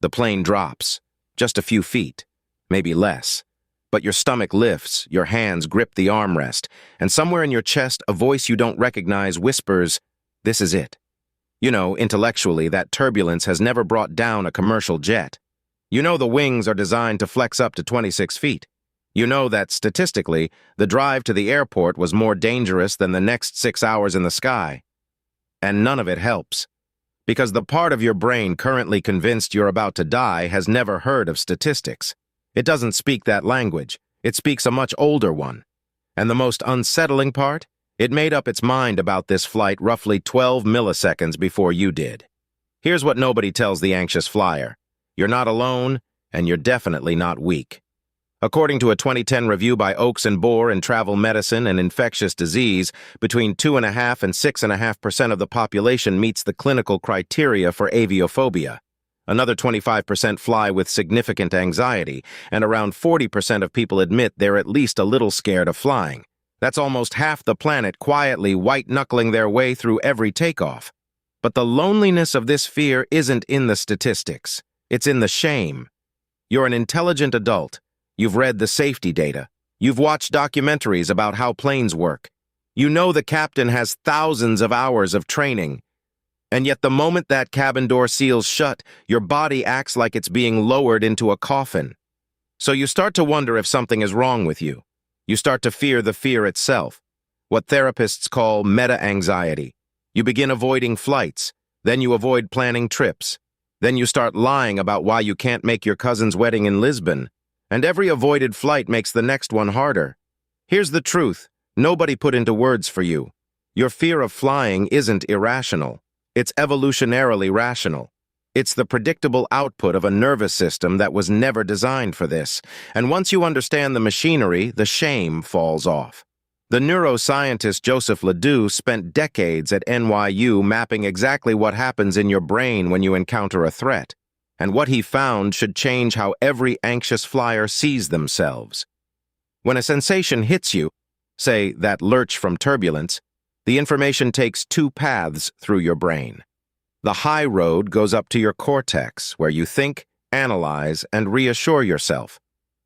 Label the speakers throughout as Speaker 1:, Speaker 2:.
Speaker 1: The plane drops, just a few feet, maybe less. But your stomach lifts, your hands grip the armrest, and somewhere in your chest a voice you don't recognize whispers, "This is it." You know, intellectually, that turbulence has never brought down a commercial jet. You know the wings are designed to flex up to 26 feet. You know that, statistically, the drive to the airport was more dangerous than the next 6 hours in the sky. And none of it helps. Because the part of your brain currently convinced you're about to die has never heard of statistics. It doesn't speak that language. It speaks a much older one. And the most unsettling part? It made up its mind about this flight roughly 12 milliseconds before you did. Here's what nobody tells the anxious flyer. You're not alone, and you're definitely not weak. According to a 2010 review by Oakes and Bohr in Travel Medicine and Infectious Disease, between 2.5% and 6.5% of the population meets the clinical criteria for aviophobia. Another 25% fly with significant anxiety, and around 40% of people admit they're at least a little scared of flying. That's almost half the planet quietly white-knuckling their way through every takeoff. But the loneliness of this fear isn't in the statistics. It's in the shame. You're an intelligent adult. You've read the safety data. You've watched documentaries about how planes work. You know the captain has thousands of hours of training. And yet the moment that cabin door seals shut, your body acts like it's being lowered into a coffin. So you start to wonder if something is wrong with you. You start to fear the fear itself, what therapists call meta-anxiety. You begin avoiding flights, then you avoid planning trips. Then you start lying about why you can't make your cousin's wedding in Lisbon. And every avoided flight makes the next one harder. Here's the truth. Nobody put into words for you. Your fear of flying isn't irrational. It's evolutionarily rational. It's the predictable output of a nervous system that was never designed for this. And once you understand the machinery, the shame falls off. The neuroscientist Joseph Ledoux spent decades at NYU mapping exactly what happens in your brain when you encounter a threat. And what he found should change how every anxious flyer sees themselves. When a sensation hits you, say that lurch from turbulence, the information takes two paths through your brain. The high road goes up to your cortex, where you think, analyze, and reassure yourself.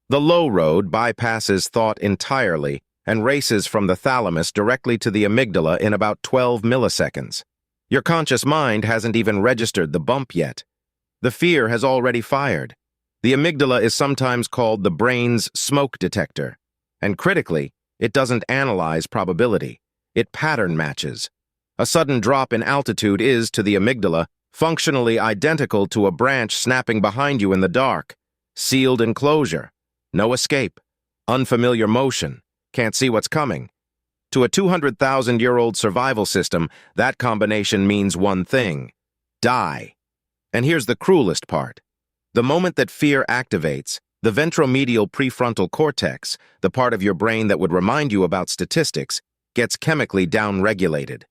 Speaker 1: The low road bypasses thought entirely and races from the thalamus directly to the amygdala in about 12 milliseconds. Your conscious mind hasn't even registered the bump yet. The fear has already fired. The amygdala is sometimes called the brain's smoke detector. And critically, it doesn't analyze probability. It pattern matches. A sudden drop in altitude is, to the amygdala, functionally identical to a branch snapping behind you in the dark. Sealed enclosure. No escape. Unfamiliar motion. Can't see what's coming. To a 200,000-year-old survival system, that combination means one thing: die. And here's the cruelest part. The moment that fear activates, the ventromedial prefrontal cortex, the part of your brain that would remind you about statistics, gets chemically downregulated.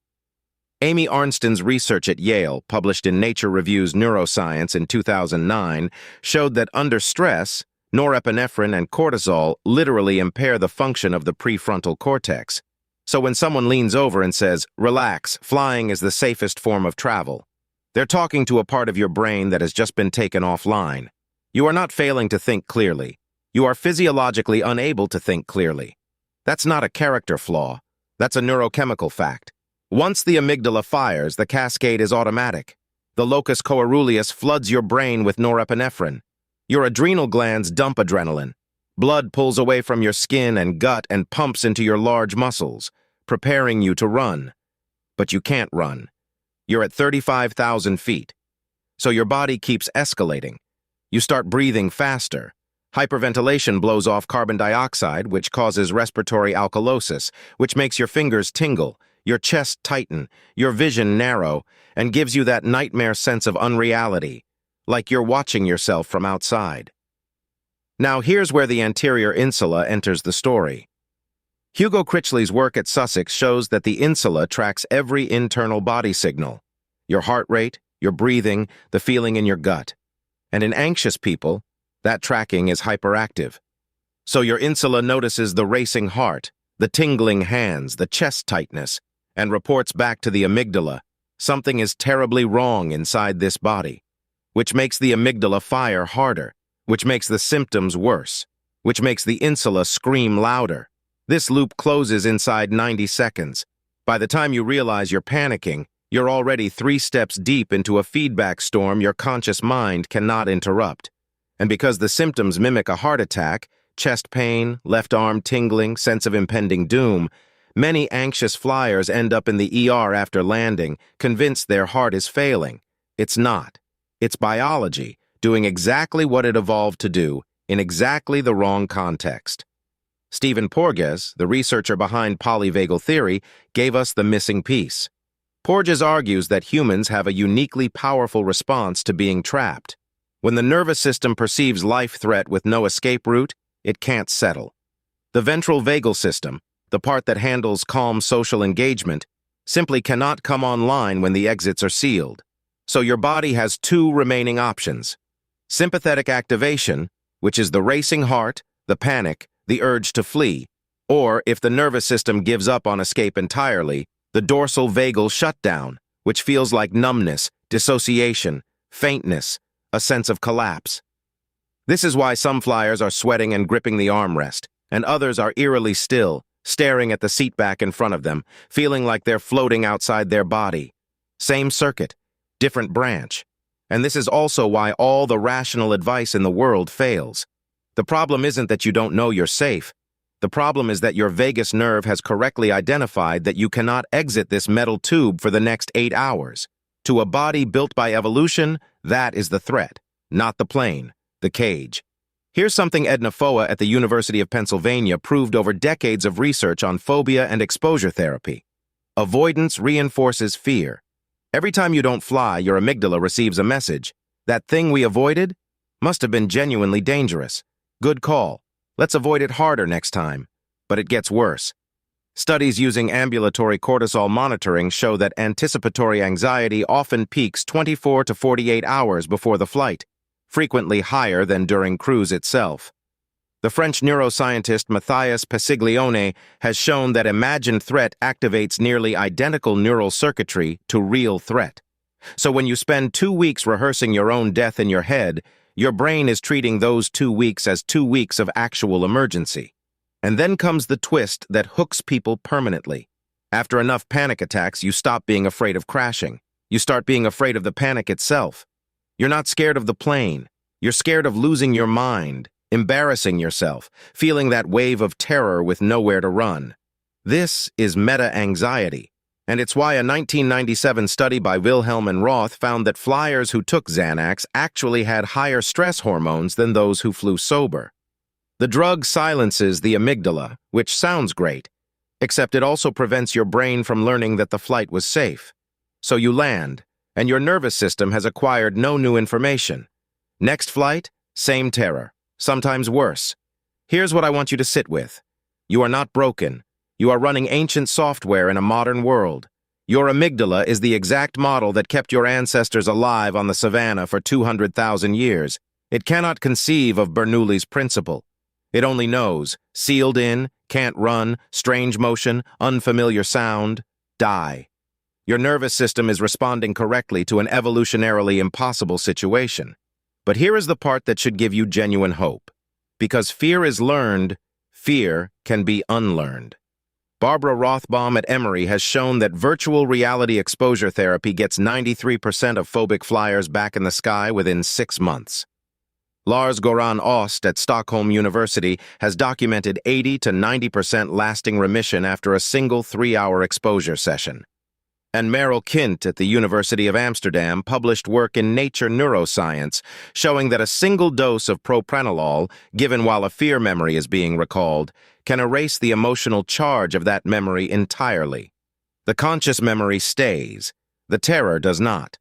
Speaker 1: Amy Arnstein's research at Yale, published in Nature Review's Neuroscience in 2009, showed that under stress, norepinephrine and cortisol literally impair the function of the prefrontal cortex. So when someone leans over and says, "Relax, flying is the safest form of travel," they're talking to a part of your brain that has just been taken offline. You are not failing to think clearly. You are physiologically unable to think clearly. That's not a character flaw. That's a neurochemical fact. Once the amygdala fires, the cascade is automatic. The locus coeruleus floods your brain with norepinephrine. Your adrenal glands dump adrenaline. Blood pulls away from your skin and gut and pumps into your large muscles, preparing you to run. But you can't run. You're at 35,000 feet. So your body keeps escalating. You start breathing faster. Hyperventilation blows off carbon dioxide, which causes respiratory alkalosis, which makes your fingers tingle, your chest tighten, your vision narrow, and gives you that nightmare sense of unreality, like you're watching yourself from outside. Now here's where the anterior insula enters the story. Hugo Critchley's work at Sussex shows that the insula tracks every internal body signal: your heart rate, your breathing, the feeling in your gut. And in anxious people, that tracking is hyperactive. So your insula notices the racing heart, the tingling hands, the chest tightness, and reports back to the amygdala, something is terribly wrong inside this body. which makes the amygdala fire harder, which makes the symptoms worse, which makes the insula scream louder. This loop closes inside 90 seconds. By the time you realize you're panicking, you're already 3 steps deep into a feedback storm your conscious mind cannot interrupt. And because the symptoms mimic a heart attack, chest pain, left arm tingling, sense of impending doom, many anxious flyers end up in the ER after landing, convinced their heart is failing. It's not. It's biology, doing exactly what it evolved to do, in exactly the wrong context. Stephen Porges, the researcher behind polyvagal theory, gave us the missing piece. Porges argues that humans have a uniquely powerful response to being trapped. When the nervous system perceives life threat with no escape route, it can't settle. The ventral vagal system, the part that handles calm social engagement, simply cannot come online when the exits are sealed. So your body has 2 remaining options. Sympathetic activation, which is the racing heart, the panic, the urge to flee, or if the nervous system gives up on escape entirely, the dorsal vagal shutdown, which feels like numbness, dissociation, faintness, a sense of collapse. This is why some flyers are sweating and gripping the armrest, and others are eerily still, staring at the seat back in front of them, feeling like they're floating outside their body. Same circuit, different branch. And this is also why all the rational advice in the world fails. The problem isn't that you don't know you're safe. The problem is that your vagus nerve has correctly identified that you cannot exit this metal tube for the next 8 hours. To a body built by evolution, that is the threat, not the plane, the cage. Here's something Edna Foa at the University of Pennsylvania proved over decades of research on phobia and exposure therapy. Avoidance reinforces fear. Every time you don't fly, your amygdala receives a message. That thing we avoided must have been genuinely dangerous. Good call. Let's avoid it harder next time. But it gets worse. Studies using ambulatory cortisol monitoring show that anticipatory anxiety often peaks 24 to 48 hours before the flight, frequently higher than during cruise itself. The French neuroscientist Matthias Pesiglione has shown that imagined threat activates nearly identical neural circuitry to real threat. So when you spend 2 weeks rehearsing your own death in your head, your brain is treating those 2 weeks as 2 weeks of actual emergency. And then comes the twist that hooks people permanently. After enough panic attacks, you stop being afraid of crashing. You start being afraid of the panic itself. You're not scared of the plane. You're scared of losing your mind, embarrassing yourself, feeling that wave of terror with nowhere to run. This is meta-anxiety, and it's why a 1997 study by Wilhelm and Roth found that flyers who took Xanax actually had higher stress hormones than those who flew sober. The drug silences the amygdala, which sounds great, except it also prevents your brain from learning that the flight was safe. So you land, and your nervous system has acquired no new information. Next flight, same terror, sometimes worse. Here's what I want you to sit with. You are not broken. You are running ancient software in a modern world. Your amygdala is the exact model that kept your ancestors alive on the savanna for 200,000 years. It cannot conceive of Bernoulli's principle. It only knows, sealed in, can't run, strange motion, unfamiliar sound, die. Your nervous system is responding correctly to an evolutionarily impossible situation. But here is the part that should give you genuine hope. Because fear is learned, fear can be unlearned. Barbara Rothbaum at Emory has shown that virtual reality exposure therapy gets 93% of phobic flyers back in the sky within 6 months. Lars Goran Ost at Stockholm University has documented 80 to 90% lasting remission after a single 3-hour exposure session. And Merel Kind at the University of Amsterdam published work in Nature Neuroscience showing that a single dose of propranolol, given while a fear memory is being recalled, can erase the emotional charge of that memory entirely. The conscious memory stays. The terror does not.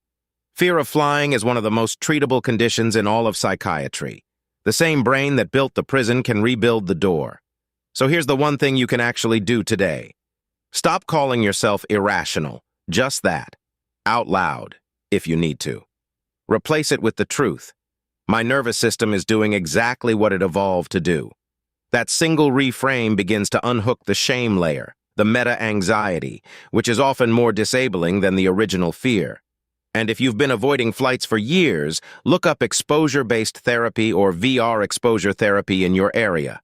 Speaker 1: Fear of flying is one of the most treatable conditions in all of psychiatry. The same brain that built the prison can rebuild the door. So here's the one thing you can actually do today. Stop calling yourself irrational. Just that. Out loud, if you need to. Replace it with the truth. My nervous system is doing exactly what it evolved to do. That single reframe begins to unhook the shame layer, the meta-anxiety, which is often more disabling than the original fear. And if you've been avoiding flights for years, look up exposure-based therapy or VR exposure therapy in your area.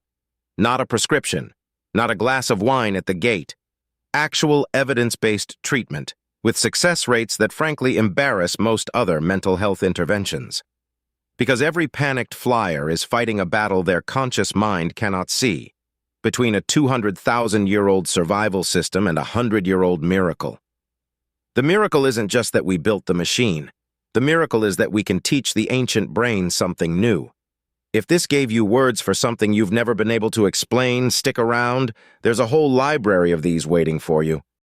Speaker 1: Not a prescription, not a glass of wine at the gate. Actual evidence-based treatment, with success rates that frankly embarrass most other mental health interventions. Because every panicked flyer is fighting a battle their conscious mind cannot see, between a 200,000-year-old survival system and a 100-year-old miracle. The miracle isn't just that we built the machine. The miracle is that we can teach the ancient brain something new. If this gave you words for something you've never been able to explain, stick around. There's a whole library of these waiting for you.